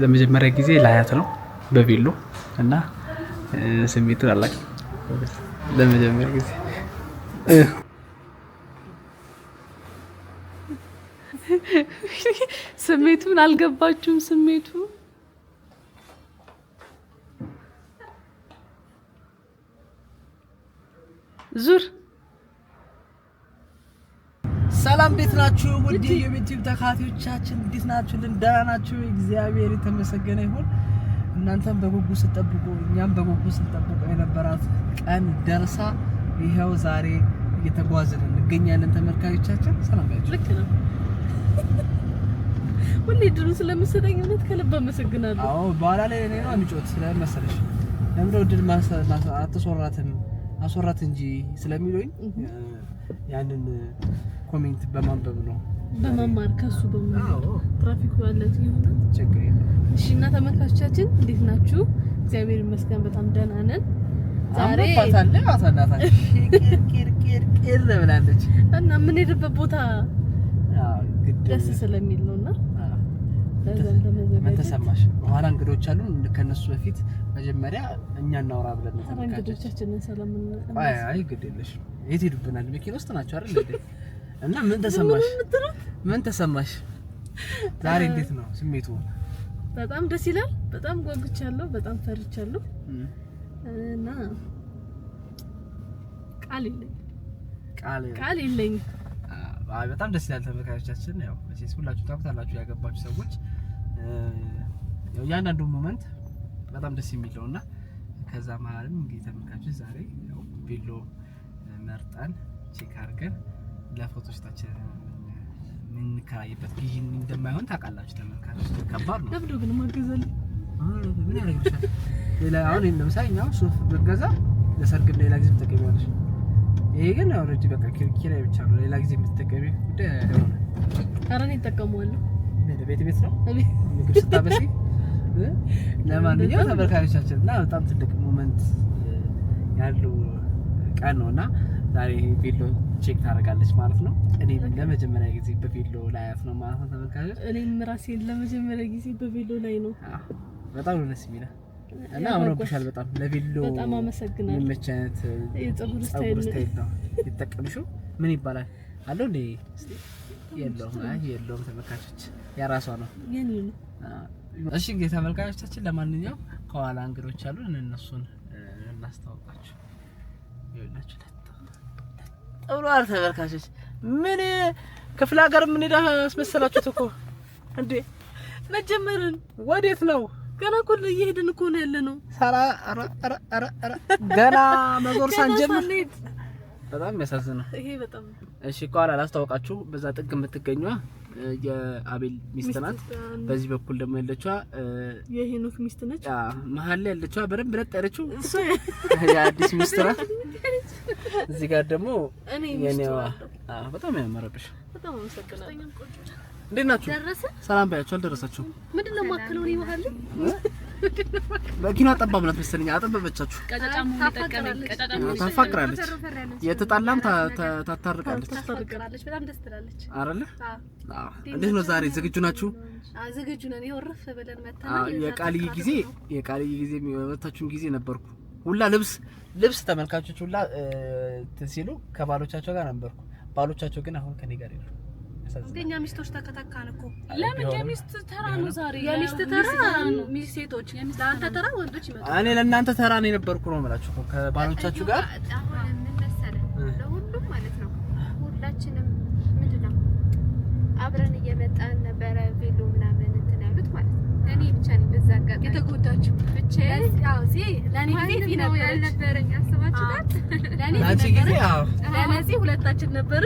ለመጀመሪያ ጊዜ ላያት ነው በቬሎ እና ስሜቱን አላውቅም። ለመጀመሪያ ጊዜ ስሜቱን አልገባችሁም? ስሜቱ ዙር ሰላም ቤት ናችሁ? ውድ የዩቲዩብ ተከታታዮቻችን እንዴት ናችሁ? ደህና ናችሁ? እግዚአብሔር የተመሰገነ ይሁን። እናንተም በጉጉት ስትጠብቁ እኛም በጉጉት ስንጠብቁ የነበራት ቀን ደርሳ ይሄው ዛሬ እየተጓዝን እንገኛለን። ተመልካቾቻችን ሰላም ያችሁ። ልክ ነው። ሁሌ ድሩ ስለምሰጠኝ እውነት ከልብ አመሰግናለሁ። አዎ በኋላ ላይ እኔ ነው አንጮት ስለመሰለሽ ለምንድነው ድል አትሶራትም አስወራት እንጂ ስለሚሉኝ ያንን ኮሜንት በማንበብ ነው በመማር ከሱ በመማር ትራፊኩ ያለት ይሆናል። ችግር የለም። እሺ እና ተመልካቾቻችን እንዴት ናችሁ? እግዚአብሔር ይመስገን በጣም ደህና ነን። ዛሬ አባታለ አታናታ ኬር ብላለች እና ምን ሄደበት ቦታ ደስ ስለሚል ነውና ለዛም ተመዘገበ። ምን ተሰማሽ? በኋላ እንግዶች አሉ ከነሱ በፊት መጀመሪያ እኛ እናውራ ብለን ነው እንግዶቻችንን ሰላም እንቀበል። አይ ግድ የለሽ የት ሄዱብናል? መኪና ውስጥ ናቸው አይደል እንዴ? እና ምን ተሰማሽ? ምን ተሰማሽ? ዛሬ እንዴት ነው ስሜቱ? በጣም ደስ ይላል። በጣም ጓጉቻለሁ፣ በጣም ፈርቻለሁ እና ቃል የለኝ። አይ በጣም ደስ ይላል። ተመልካቾቻችን ያው መቼስ ሁላችሁ ታውቁታላችሁ ያገባችሁ ሰዎች ያው ያንዳንዱ ሞመንት በጣም ደስ የሚለውና ከዛ መሀልም እንግዲህ ተመልካቾች ዛሬ ያው ቬሎ መርጠን ቼክ አድርገን ለፎቶስታችን ምን ካይበት ጊዜ እንደማይሆን ታውቃላችሁ ተመልካቾች። ከባድ ነው ደብዶ ግን ማገዘል ምን ያደርግሻል? ሌላ አሁን ለምሳሌ ነው ሱፍ በገዛ ለሰርግ ሌላ ጊዜ ተጠቀሚያለሽ። ይሄ ግን ኦልሬዲ በቃ ኪራይ ብቻ ነው። ሌላ ጊዜ የምትጠቀሚ ጉዳይ አይደለም። አረን ይተቀመዋለሁ ቤት ነው ምግብ ስታበሲ። ለማንኛውም ተመልካቾቻችን እና በጣም ትልቅ ሞመንት ያለው ቀን ነውና ዛሬ ቬሎ ቼክ ታደርጋለች ማለት ነው። እኔ ለመጀመሪያ ጊዜ በቬሎ ላያት ነው ማለት ነው ተመልካቾች። እኔም ራሴን ለመጀመሪያ ጊዜ በቬሎ ላይ ነው። በጣም ነው ደስ የሚለው እና አምሮብሻል በጣም ለቬሎ በጣም አመሰግናለሁ። የመቻነት የፀጉር ስታይል ነው የተጠቀምሽው። ምን ይባላል አለው እንዴ? የለውም ተመልካቾች ያራሷ ነው የኔ ነው። እሺ እንግዲህ ተመልካቾቻችን ለማንኛውም ከኋላ እንግዶች አሉ እነሱን እናስተዋውቃችሁ። ይኸውላችሁ ጥሩዋል ተመልካቾች። ምን ክፍለ ሀገር ምን ሄዳ አስመሰላችሁት እኮ እንዴ? መጀመርን ወዴት ነው? ገና እኮ እየሄድን እኮ ነው ያለነው። ኧረ ገና መዞር ሳንጀምር በጣም የሚያሳዝነው ይሄ በጣም። እሺ ከኋላ ላስተዋውቃችሁ። በዛ ጥግ የምትገኘዋ የአቤል ሚስት ናት። በዚህ በኩል ደግሞ ያለችዋ የሄኖክ ሚስት ነች። መሀል ላይ ያለችዋ በደንብ ለጥ ያለችው እሱ የአዲስ ሚስት ናት። እዚህ ጋር ደግሞ የኔዋ በጣም ያመረብሽ። በጣም አመሰግናለሁ። እንዴት ናችሁ? ሰላም ባያችሁ። አልደረሳችሁም? ምንድነው ማከለው ነው ይባላል? በኪና ጠባብ ናት መሰለኝ አጠበበቻችሁ። ቀጫጫሙ ተጠቀመኝ። ቀጫጫሙ ታፋቅራለች፣ የተጣላም ታታርቃለች። በጣም ደስ ትላለች አይደለ? አዎ። እንዴት ነው ዛሬ ዝግጁ ናችሁ? ዝግጁ ነን። ይወርፍ ብለን መጣን። የቃልይ ጊዜ የመታችሁን ጊዜ ነበርኩ ሁላ ልብስ ተመልካቾች ሁላ ሲሉ ከባሎቻቸው ጋር ነበርኩ። ባሎቻቸው ግን አሁን ከኔ ጋር ይሉ ገኛ ሚስቶች ተከታካን እኮ። ለምን የሚስት ተራ ነው ዛሬ? የሚስት ተራ ሚስት ሴቶች፣ ለአንተ ተራ ወንዶች ይመጣሉ። እኔ ለእናንተ ተራ ነው የነበርኩ ነው የምላችሁ እኮ ከባሎቻችሁ ጋር። አሁን ምን መሰለህ ለሁሉም ማለት ነው ሁላችንም ምንድነው አብረን እየመጣን ነበረ ቬሎ ምናምን እንትን ያሉት ማለት ነው። እኔ ብቻ ነኝ በዛ አጋጣሚ የተጎዳችሁ ብቻ። ያው ለኔ ጊዜ ነው ያልነበረኝ አስባችሁት? ለኔ ጊዜ አዎ ለነዚህ ሁለታችን ነበር፣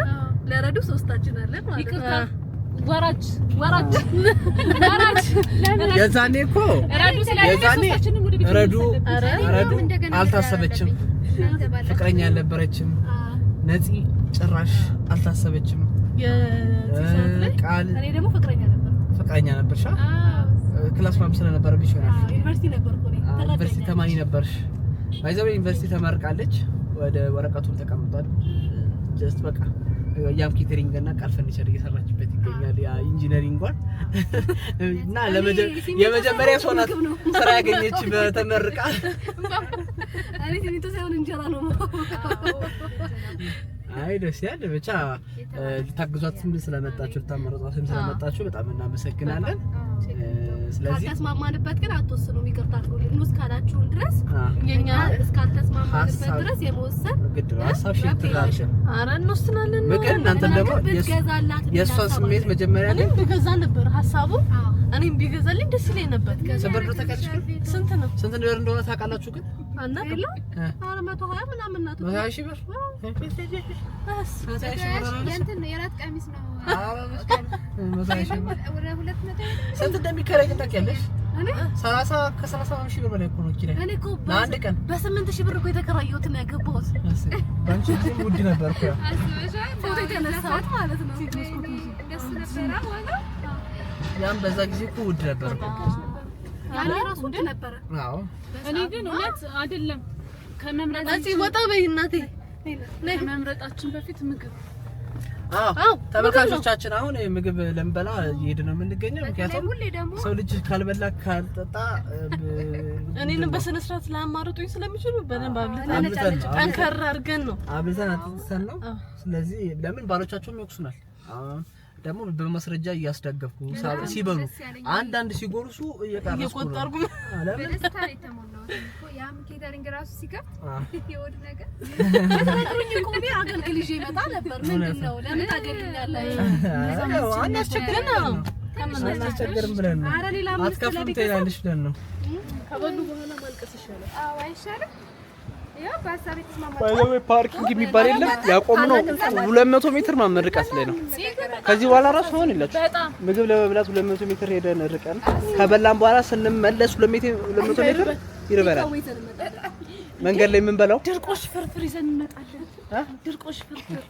ለረዱ ሶስታችን አለን ማለት ነው። ወራጅ የዛኔ እኮ ረዱ አልታሰበችም፣ ፍቅረኛ አልነበረችም። ነፂ ጭራሽ አልታሰበችም። ቃል እኔ ደግሞ ፍቅረኛ ነበርሽ። ክላስ ማም ስለነበረብሽ ይሆናል። ዩኒቨርሲቲ ነበርኩ እኔ። ዩኒቨርሲቲ ተማሪ ነበርሽ። ባይዘው ዩኒቨርሲቲ ተመርቃለች። ወደ ወረቀቱን ተቀምጧል። ጀስት በቃ ያም ኬተሪንግ እና ቃል ፈርኒቸር እየሰራችበት ይገኛል። ያ ኢንጂነሪንጓን እና የመጀመሪያ ሰው ናት ስራ ያገኘች በተመርቃ። እኔ ሲሚንቶ ሳይሆን እንጀራ ነው። አይ ደስ ያለ ብቻ ልታግዟትም ስለመጣችሁ ልታመረጧትም ስለመጣችሁ በጣም እናመሰግናለን። ስለዚህ ካልተስማማንበት ግን አትወስኑም፣ ይቅርታ አድርጉልን። ኑስ ካላችሁን ድረስ የኛ እስካልተስማማንበት ድረስ የመወሰን ግድ ነው። ሀሳብ ሼር ትላልሽ። ኧረ እንወስናለን ነው ግን እናንተም ደግሞ የእሷ ስሜት መጀመሪያ ግን ቢገዛ ነበር ሀሳቡ። እኔም ቢገዛልኝ ደስ ይለኝ ነበር። ሰበር ነው ተከልሽ። ስንት ነው እንደሆነ ታውቃላችሁ? ግን አናውቅም። ኧረ 120 ምናምን ናት። 120 ሺህ ብር የራት ቀሚስ ነው። ስንት እንደሚከራይ ታውቂያለሽ? 30 ሺህ ብር በላይ እኮ ነው ኪራይ። እኔ እኮ ለአንድ ቀን 8 ሺህ ብር እኮ የተከራየሁት ነው ያገባሁት። ባንቺ ጊዜ ውድ ነበር እኮ ፎቶ የተነሳሁት ማለት ነው። ደስ ነበር ዋጋ። ያም በዛ ጊዜ እኮ ውድ ነበር እኮ ያኔ ራሱ ውድ ነበረ። አዎ እኔ ግን እውነት አይደለም ከመምረጣችን ወጣ በይ እናቴ ከመምረጣችን በፊት ምግብ ተመልካቾቻችን አሁን ምግብ ለምበላ እየሄድን ነው የምንገኘው። ምክንያቱም ሰው ልጅ ካልበላ ካልጠጣ እኔንም በስነ ስርዓት ላማርጡኝ ስለሚችሉ በደንብ አብልተን ጠንከር አድርገን ነው አብልተን አጥተን ነው። ስለዚህ ለምን ባሎቻቸውም ይወቅሱናል። ደግሞ በማስረጃ እያስደገፉ ሲበሉ አንዳንድ ሲጎርሱ እየቆጠርኩ በደስታ የተሞላው ያም ኬተሪንግ ራሱ ሲከፍት የወድ ነገር ኮሜ አገልግል ይዤ ይመጣ ነበር። ምንድነው ለምን ታገልኛለህ? አናስቸግርም ብለን ነው። ኧረ ሌላ አትከፍሉም ትላለሽ ብለን ነው። ከበሉ በኋላ ማልቀስ ይሻላል። አዎ አይሻልም? ያው በሀሳብ የተስማማው ባይዘው ፓርኪንግ የሚባል የለም። ያቆምነው 200 ሜትር ማን ርቀት ላይ ነው። ከዚህ በኋላ ራሱ ሆን ይላችሁ ምግብ ለመብላት 200 ሜትር ሄደን ርቀን ከበላን በኋላ ስንመለስ 200 ሜትር ይርበናል። መንገድ ላይ የምንበላው ድርቆሽ ፍርፍር ይዘን እንመጣለን። ድርቆሽ ፍርፍር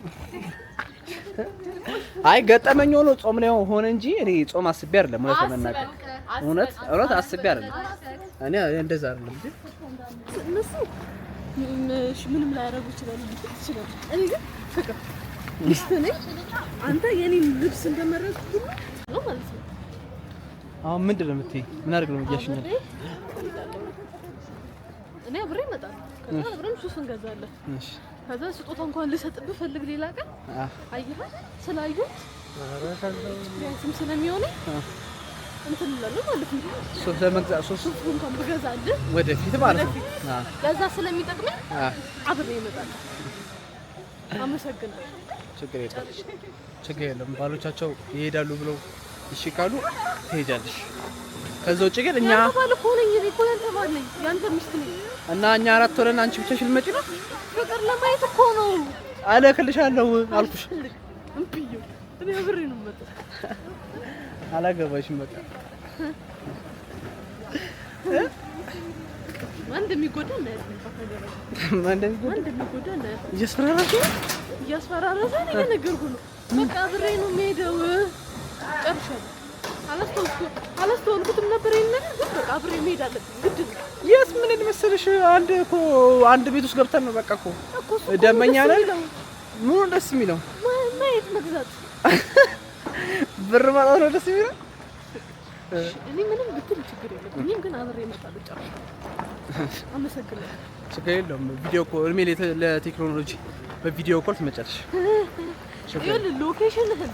አይ ገጠመኝ ሆኖ ጾም ነው ሆነ እንጂ እኔ ጾም አስቤ አይደለም። እውነት አስቤ አይደለም። እኔ እንደዛ አይደለም እንጂ እነሱ ምንም ላይ ያደርጉ ይችላል። እኔ ግን ፍቅር ሚስት ነኝ። አንተ የኔን ልብስ እንደመረጥኩ ነው ማለት ነው። አሁን ምንድን ነው የምትይ? ምን አድርግ ነው እያልሽኝ? እኔ አብሬ እመጣለሁ። ከዛ አብረን ሱስ እንገዛለን። እሺ ከዛ ስጦታ እንኳን ልሰጥብህ ፈልግ ሌላ ቀን አየህ ስላዩት ያንተም ስለሚሆነ እንትን እንላለን ማለት ነው። ሱፍ ለመግዛት ሱፍ እንኳን ብገዛልህ ወደፊት ማለት ነው። ለዛ ስለሚጠቅመኝ አብሬ እመጣለሁ። አመሰግናለሁ። ችግር የለም። ባሎቻቸው ይሄዳሉ ብለው እሺ ካሉ ትሄጃለሽ። ከዛ ውጭ ግን እኛ ባል እኮ ነኝ እኔ እኮ ያንተ ባል ነኝ፣ ያንተ ሚስት ነኝ እና እኛ አራት ሆነን አንቺ ብቻሽን ልትመጪ ነው? ፍቅር ለማየት እኮ ነው። አለክልሻለሁ አልኩሽ። እምብዩ እኔ አብሬ ነው የምመጣው። አላገባሽም በቃ ማን እንደሚጎዳ ነው እያስፈራራሽ ነው የነገርኩህ ነው። በቃ አብሬ ነው የምሄደው። ጨርሻለሁ። አላስተዋልኩትም ነበር ይሄንን ግን በቃ አብሬ መሄድ አለብኝ ግድ ነው። የት ምን መሰለሽ አንድ ቤት ውስጥ ገብተን ነው በቃ እኮ ደመኛ ነን። ምን ደስ የሚለው ማየት መግዛት ብር ማለት ነው ደስ የሚለው። እኔ ምንም ብትል ችግር የለብኝም ግን አብሬ እመጣለሁ። ጨርሻለሁ። አመሰግናለሁ። ችግር የለውም። ቪዲዮ ኮል እድሜ ለቴክኖሎጂ በቪዲዮ ኮል ትመጫለሽ። ይሄን ሎኬሽንህን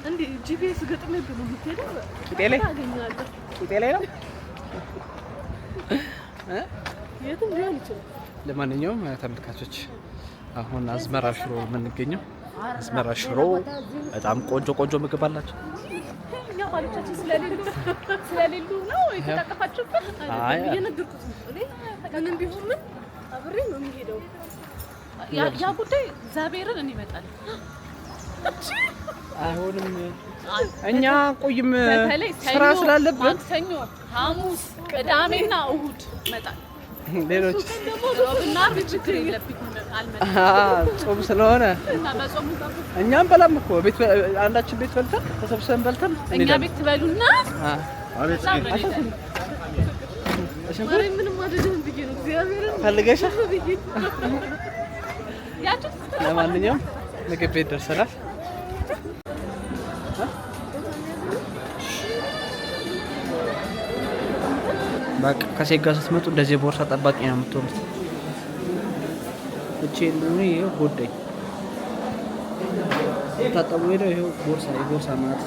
እንዴ ጂፒኤስ ገጥመህ ነው የምትሄደው? ቂጤ ላይ ነው የትም ሊሆን ይችላል። ለማንኛውም ተመልካቾች አሁን አዝመራ ሽሮ የምንገኘው አዝመራ ሽሮ በጣም ቆንጆ ምግብ አላቸው። እኛ ባሎቻችን ስለሌሉ ነው የተጠቀፋችሁበት። አይ የነገርኩት ነው እኔ ምንም ቢሆን ምን አብሬ ነው የሚሄደው። ያ ጉዳይ እግዚአብሔርን እንይመጣል። አይሆንም እኛ ቆይም ስራ ስላለበት ማክሰኞ፣ ሐሙስ፣ ቅዳሜና እሁድ መጣል። ሌሎች እና ችግር የለብኝም አልመጣም። ጾም ስለሆነ እና በጾም እኛም በላም እኮ ቤት አንዳችን ቤት በልተን ተሰብስበን በልተን እኛ ቤት ትበሉና አቤት ማርያም ምንም አይደለም ብዬ ነው እግዚአብሔርን ፈልገሽ ያቺ ለማንኛውም ምግብ ቤት ደርሰናል። በቃ ከሴት ጋር ስትመጡ እንደዚህ ቦርሳ ጠባቂ ነው የምትሆኑት። እቺ እንደሆነ ይሄው ጎዳኝ ታጠቡ ሄደው ይሄው የቦርሳ ማለት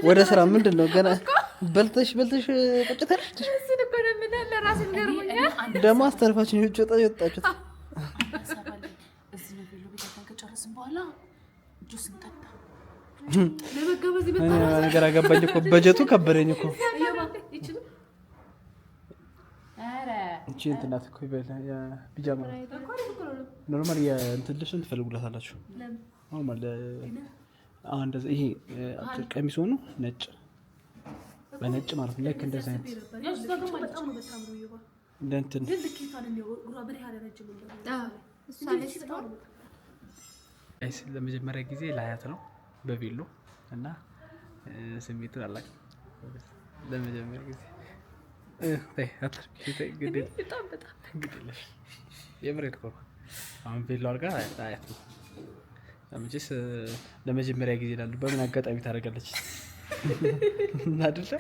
ወደ ስራ ምንድን ነው ገና በልተሽ ቁጭ ተርሽ ደግሞ አስተርፋችን ወጣችሁት። ነገር አገባኝ እኮ በጀቱ ከበደኝ እኮ እቺ እንትናት እኮ ቢጃማ ኖርማል የእንትን ልብስን ትፈልጉላታላችሁ። ኖርማል አሁን እንደዚህ ይሄ አጭር ቀሚስ ሆኖ ነጭ በነጭ ማለት ነው። ልክ እንደዚህ አይነት እንትን ለመጀመሪያ ጊዜ ላያት ነው በቬሎ እና ስሜቱን አላውቅም። ለመጀመሪያ ጊዜ የምሬት እኮ አሁን ቬሎ አድርጋ አያት ነው። መቼስ ለመጀመሪያ ጊዜ ላሉ በምን አጋጣሚ ታደርጋለች አይደለ?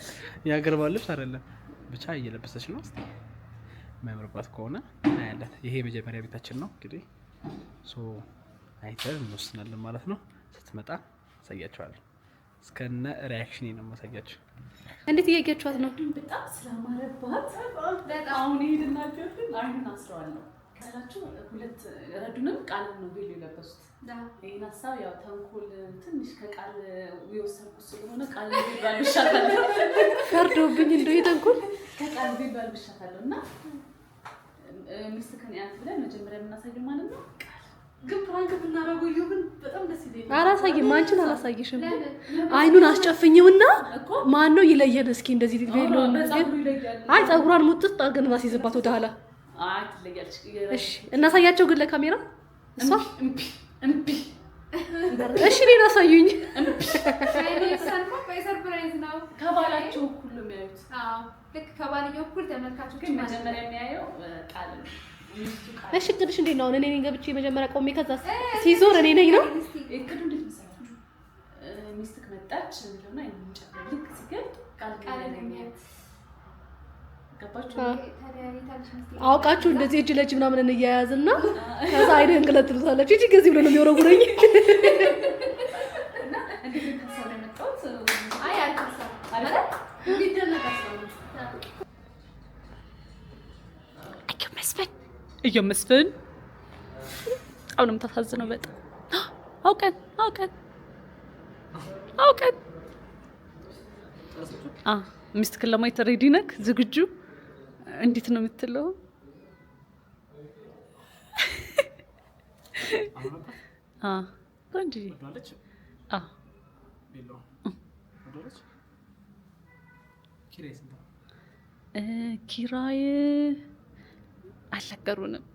የሀገር ባህል ልብስ አይደለም ብቻ እየለበሰች ነው። እስኪ የማያምርባት ከሆነ እናያለን። ይሄ የመጀመሪያ ቤታችን ነው እንግዲህ አይተን እንወስናለን ማለት ነው። ስትመጣ አሳያቸዋለሁ። እስከነ ሪያክሽኔ ነው የማሳያቸው። እንዴት እያያችኋት ነው? በጣም ስለማረባት አሁን ይሄድና ግን አይኑን አስረዋለሁ ካላችሁ ሁለት ረዱንም ቃል ነው ቬሎ የለበሱት። ይሄን ሀሳብ ያው ተንኮል ትንሽ ከቃል የወሰንኩት ስለሆነ ቃል ቬሎ አልብሻታለሁ። ፈርዶብኝ እንደው የተንኮል ከቃል ቬሎ አልብሻታለሁ እና ሚስትክን ያንተ ብለን መጀመሪያ የምናሳየው ማለት ነው። ግን ፕራንክ ብናረጉዩ ግን በጣም ደስ ይለኛል። አላሳይም፣ አንቺን አላሳይሽም። አይኑን አስጨፍኝውና ማን ነው ይለየን እስኪ እንደዚህ ቬሎ አይ ፀጉሯን ሙጥጥ አድርገን እናስይዝባት ወደ ኋላ። አይ ትለያለሽ። እሺ እናሳያቸው ግን ለካሜራ እሷ እምቢ እሺ እኔን አሳዩኝ። ሰርፕራይዝ ነው። ከባላቸው እኩል ነው የሚያዩት። ልክ ከባልየው እኩል ተመልካቾች ግን መጀመሪያ የሚያየው ቃል ነው። እሺ ቅድሽ እንዴት ነው? እኔ ነኝ ገብቼ መጀመሪያ ቆሜ ከዛ ሲዞር እኔ ነኝ ነው እቅዱ። እንዴት መሰላችሁ? ሚስትክ መጣች እንደሆነ አይንጨር ልክ ሲገድ ቃል ለሚያት ገባችሁ? አውቃችሁ እንደዚህ እጅ ለእጅ ምናምን እንያያዝና ከዛ አይደን እንግለጥልታላችሁ። እጂ ከዚህ ብሎ ነው የሚወረውረኝ። እና እንዴት ተሰራ መጣው? አይ አልተሰራ አይደል? እንዴት ደነቀሰው? እዩ መስፍን አሁንም ተሳዝነው በጣም አውቀን ሚስትክን ለማየት ሬዲ ነክ ዝግጁ? እንዴት ነው የምትለው? ቆንጆ ኪራይ አልነገሩንም።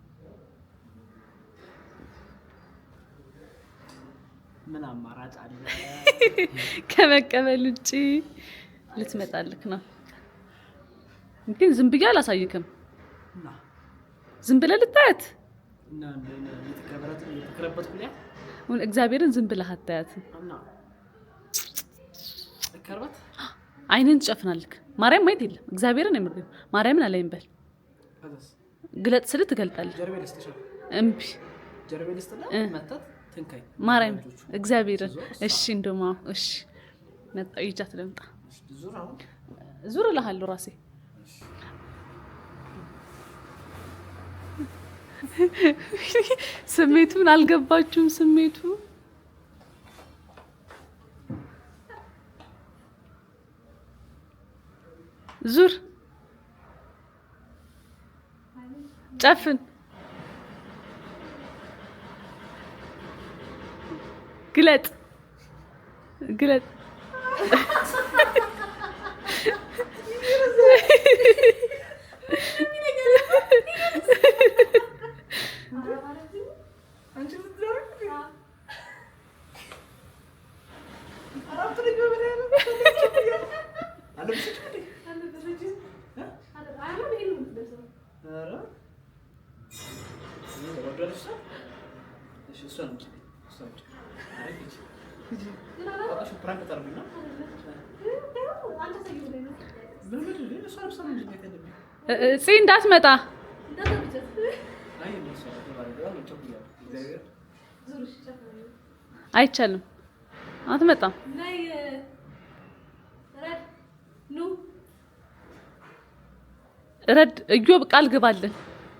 ምን አማራጭ አለ? ከመቀበል ውጪ ልትመጣልክ ነው። ግን ዝም ብዬ አላሳይክም። ዝም ብለህ ልታያት እግዚአብሔርን ዝም ብለህ አታያት። አይንን ትጨፍናልክ። ማርያም ማየት የለም እግዚአብሔርን የምርገው ማርያምን አላይም በል ግለጥ ስል ትገልጣለህ። እምቢ ማርያም እግዚአብሔርን እሺ እንደማ እሺ መጣ ይጃት ለምጣ ዙር እልሃለሁ ራሴ ስሜቱን አልገባችሁም? ስሜቱ ዙር ጨፍን ግለጥ እንዳትመጣ አይቻልም። አትመጣም። ረድ እዮብ ቃል ግባልን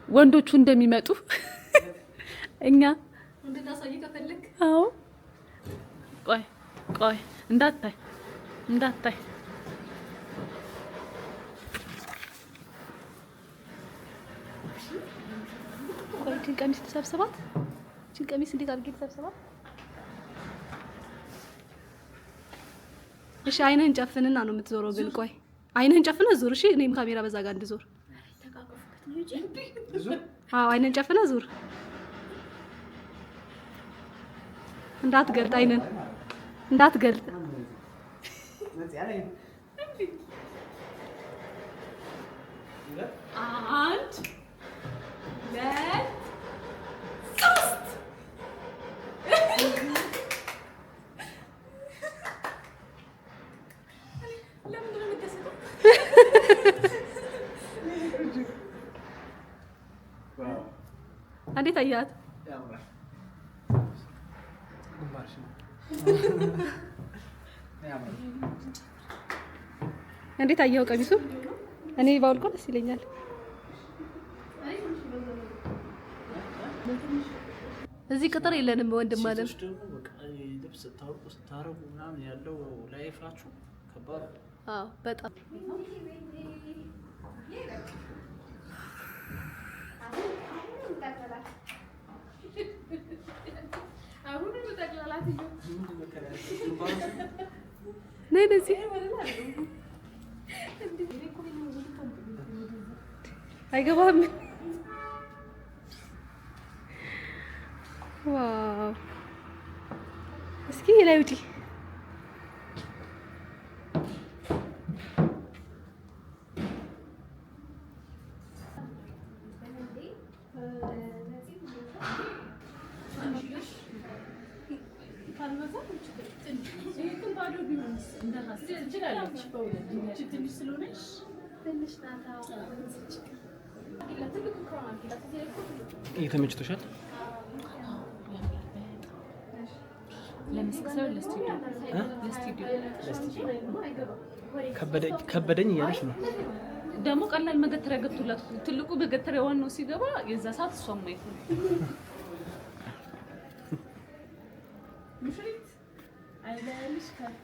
ወንዶቹ እንደሚመጡ እኛ እንድናሳይ ከፈለክ። አዎ ቆይ ቆይ እንዳታይ ቆይ እቺን ቀሚስ ተሰብስባት። እቺን ቀሚስ እንዴት አድርጌ ተሰብስባት? እሺ አይነን ጨፍንና ነው የምትዞረው ግን ቆይ አይነን ጨፍነህ ዙር። እሺ እኔም ካሜራ በዛ ጋር እንድዞር። አዎ አይነን ጨፍነህ ዙር። እንዳትገልጥ አይነን እንዳትገልጥ። አንድ ሁለት ሶስት እንዴት አያት? እንዴት አየኸው ቀሚሱ? እኔ ባውልቆ ደስ ይለኛል። እዚህ ቅጥር የለንም ወንድም ማለት ልብስ ስታረጉ ምናምን ያለው ላይፋችሁ ከባድ። አዎ በጣም ነይ ደዚህ አይገባም። ዋው እስኪ ላይ ውጪ። ተመችቶሻል? ከበደኝ እያለች ነው። ደግሞ ቀላል መገተሪያ ገብቶላት ትልቁ መገተሪያ ዋናው ሲገባ የዛ ሰዓት እሷም ማየት ነው። ሙሽሪት አይባልሽ ካታ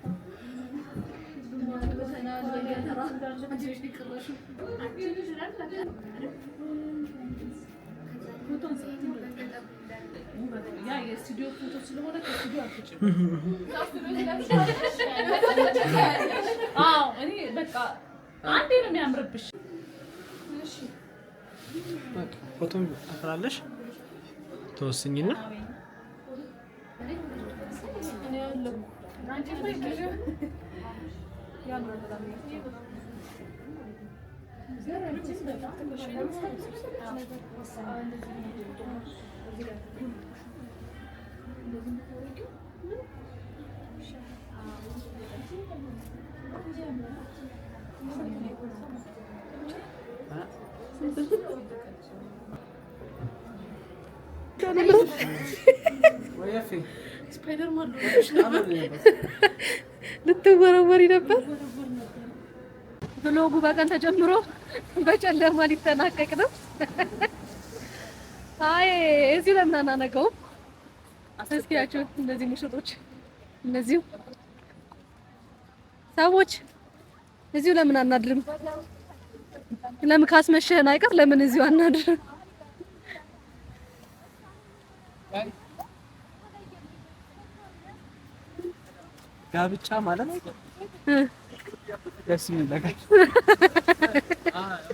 ያ የስቱዲዮ ፎቶ ስለሆነ ከስቱዲዮ አትጭም። አዎ እኔ በቃ አንዴ ነው የሚያምርብሽ። እሺ ፎቶም አፍራለሽ ተወስኝና እኔ ያለው አንቺ ፈይከሽ ያለው በጣም ስፓይደርማን ልትወረወሪ ነበር። ብሎጉ በቀን ተጀምሮ በጨለማ ሊጠናቀቅ ነው። አይ እዚህ ለምን አናነገውም? እስኪያቸው እነዚህ ሙሽጦች እነዚህ ሰዎች እዚሁ ለምን አናድርም? ለምን ካስመሸህን አይቀር ለምን እዚሁ አናድርም? ጋብቻ ማለት ደስ የሚል ነገር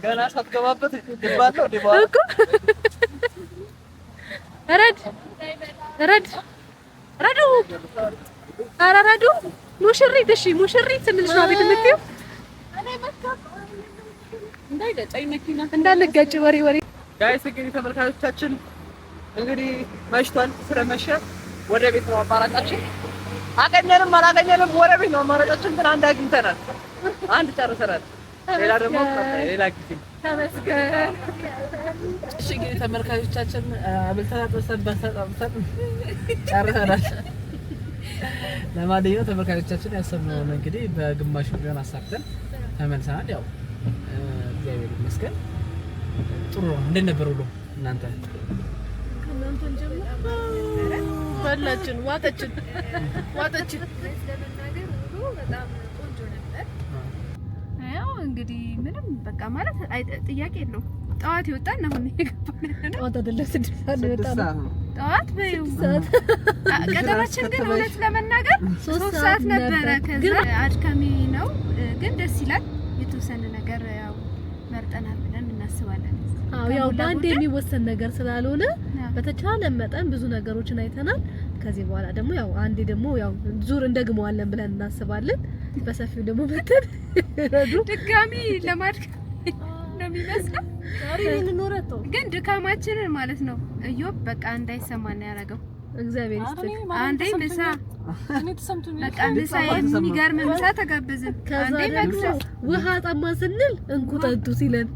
ገና ሳትገባበት ድባለው ድባለው እኮ ረድ ኧረ ረዱ ሙሽሪት እሺ ሙሽሪት ትንሽ ነው ቤት የምትይው እንዳንጋጭ ወሬ ጋይስ እንግዲህ ተመልካቾቻችን እንግዲህ መሽቷል ስለመሸ ወደ ቤት ነው አማራጫችን አገኘንም አላገኘንም ወደ ቤት ነው አማራጫችን ግን አንድ አግኝተናል አንድ ጨርሰናል ሌላ ደግሞ ሌላ ጊዜ ተመስገን እሺ እንግዲህ ተመልካቾቻችን አብልተናል ጨርሰናል ለማንኛውም ተመልካቾቻችን ያሰብነውን እንግዲህ በግማሽ ቢሆን አሳክተን ተመልሰናል ያው እግዚአብሔር ይመስገን ጥሩ ነው እንዴት ነበር ውሎ እናንተ ከእናንተን ጀምሮ በላችን ዋጠችን ለመናገር ውሎ በጣም ቆንጆ ነበር። ያው እንግዲህ ምንም በቃ ማለት ጥያቄ የለውም። ጠዋት ይወጣን አሁን የገባን ጠዋት አይደለም 6 ሰዓት ነው የወጣነው ጠዋት ቀጠሯችን ግን እውነት ለመናገር 3 ሰዓት ነበረ። ከዛ አድካሚ ነው ግን ደስ ይላል። የተወሰነ ነገር ያው መርጠናል ብለን እናስባለን። አዎ ያው በአንድ የሚወሰን ነገር ስላልሆነ በተቻለ መጠን ብዙ ነገሮችን አይተናል። ከዚህ በኋላ ደግሞ ያው አንዴ ደግሞ ያው ዙር እንደግመዋለን ብለን እናስባለን። በሰፊው ደግሞ መተን ረዱ ድጋሚ ለማድከም ነው የሚመስለው። ግን ድካማችንን ማለት ነው እዮብ በቃ እንዳይሰማን ያደረገው እግዚአብሔር ይስጥልኝ። አንዴ ምሳ በቃ ምሳ የሚገርም ምሳ ተጋበዝን። አንዴ መክሰስ ውሃ ጠማ ስንል እንኩ ጠጡ ሲለን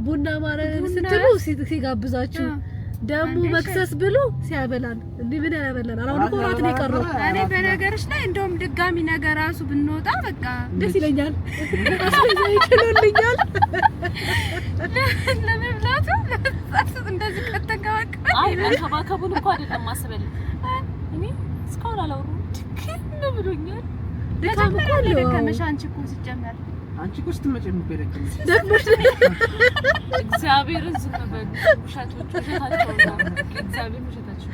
ቡና ማረን ስትሉ ሲጋብዛችሁ ደሙ መክሰስ ብሎ ሲያበላን እንዴ ምን ያበላን አሁን እኮ ራት ነው የቀረው። እኔ በነገርሽ ላይ እንደውም ድጋሚ ነገር ራሱ ብንወጣ በቃ ደስ ይለኛል። አስበዛ ይችላልኛል ለመብላቱ እንደዚህ ከተንከባከበ አይ መንከባከቡን እንኳን አይደለም ማስበል እኔ እስካሁን አላወሩም ነው ብሎኛል። ድካም እኮ አለው። ከመሻንቺ እኮ ሲጀመር አንቺ እኮ ስትመጪ የምትበረከኝ እግዚአብሔርን ዝም በሉ ውሸቶች ውሸታቸው ነው እግዚአብሔር ውሸታቸው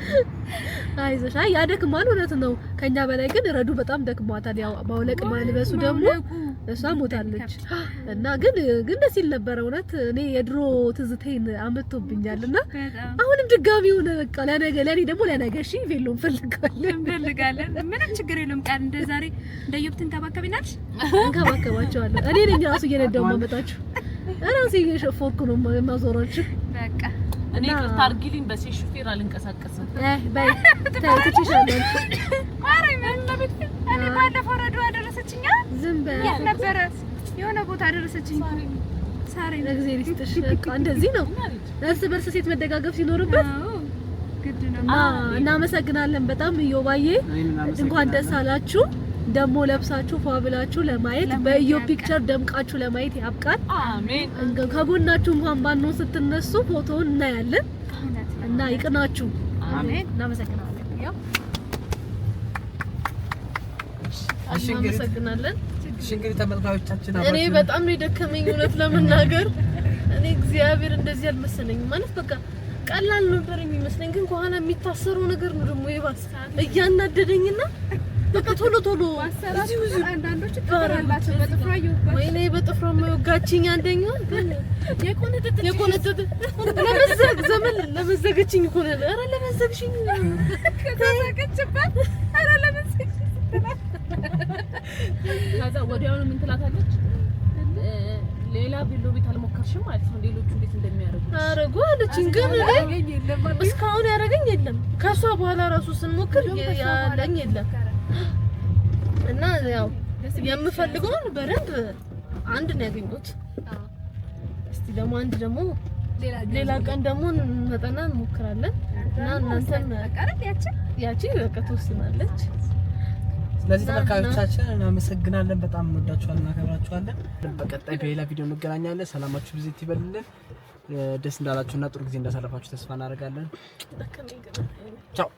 አይዞሽ አይ ያደክማል እውነት ነው ከኛ በላይ ግን ረዱ በጣም ደክሟታል ያው ማውለቅ ማልበሱ ደግሞ እሷ ሞታለች እና ግን ደስ ይል ነበር እውነት እኔ የድሮ ትዝቴን አመጥቶብኛልና አሁንም ድጋሚ ሆነ በቃ ለነገ ለኔ ደግሞ ለነገ እሺ ቬሎ እንፈልጋለን ምንም ችግር የለውም ቃል እንደ ዛሬ እንደ ዮብ ትንከባከቢናለሽ እንከባከባቸዋለሁ እኔ ነኝ ራሱ እየነዳው ማመጣችሁ ራሴ እየሸፎርኩ ነው ማዞራችሁ በቃ እኔ ቅርታ አድርጊልኝ በሴት ሹፌር አልንቀሳቀስም በይ ታውቂሻለሽ ማሪ ምን ለቤት እኔ ባለፈው ረዱ አደረሰችኛ ዝም በይ ነበረ የሆነ ቦታ አደረሰችኝ ሳሪ እግዚአብሔር ይስጥሽ በቃ እንደዚህ ነው እርስ በርስ ሴት መደጋገፍ ሲኖርበት ግድ ነው እናመሰግናለን በጣም ዮባዬ እንኳን ደስ አላችሁ ደሞ ለብሳችሁ ፏብላችሁ ለማየት በኢዮ ፒክቸር ደምቃችሁ ለማየት ያብቃል አሜን ከጎናችሁ እንኳን ባንኖ ስትነሱ ፎቶውን እናያለን እና ይቅናችሁ አሜን እናመሰግናለን ያው እናመሰግናለን እንግዲህ ተመልካቾቻችን እኔ በጣም ነው የደከመኝ እውነት ለመናገር እኔ እግዚአብሔር እንደዚህ አልመሰለኝም ማለት በቃ ቀላል ነበር የሚመስለኝ ግን ከኋላ የሚታሰረው ነገር ነው ደግሞ ይባስ እያናደደኝና በቃ ቶሎ አሰራችሁ አንዳንዶች ተፈራላችሁ በጥፍራዩ ወይኔ በጥፍራ መወጋችኝ አንደኛው ግን የቆነጠጥ ለመዘገችኝ እኮ ነው ኧረ ለመዘግሽኝ ከተዘገችበት ኧረ ለመዘግሽ ከዛ ወዲያውኑ ምን ትላታለች ሌላ ቢሎ ቤት አልሞከርሽም ማለት ነው ሌሎቹ እንዴት እንደሚያደርጉ አረጉ አለችኝ ግን እስካሁን ያደረገኝ የለም ከሷ በኋላ ራሱ ስንሞክር ያለኝ የለም እና ያው የምፈልገውን በደንብ አንድ ነው ያገኙት እስቲ ደግሞ አንድ ደግሞ ሌላ ቀን ደግሞ መጠና እንሞክራለን እና እናንተም ያቺ በቃ ተወስናለች ስለዚህ ተመልካቾቻችን እናመሰግናለን በጣም እንወዳችኋለን እናከብራችኋለን በቀጣይ በሌላ ቪዲዮ እንገናኛለን ሰላማችሁ ብዙ ይበልልን ደስ እንዳላችሁና ጥሩ ጊዜ እንዳሳለፋችሁ ተስፋ እናደርጋለን ቻው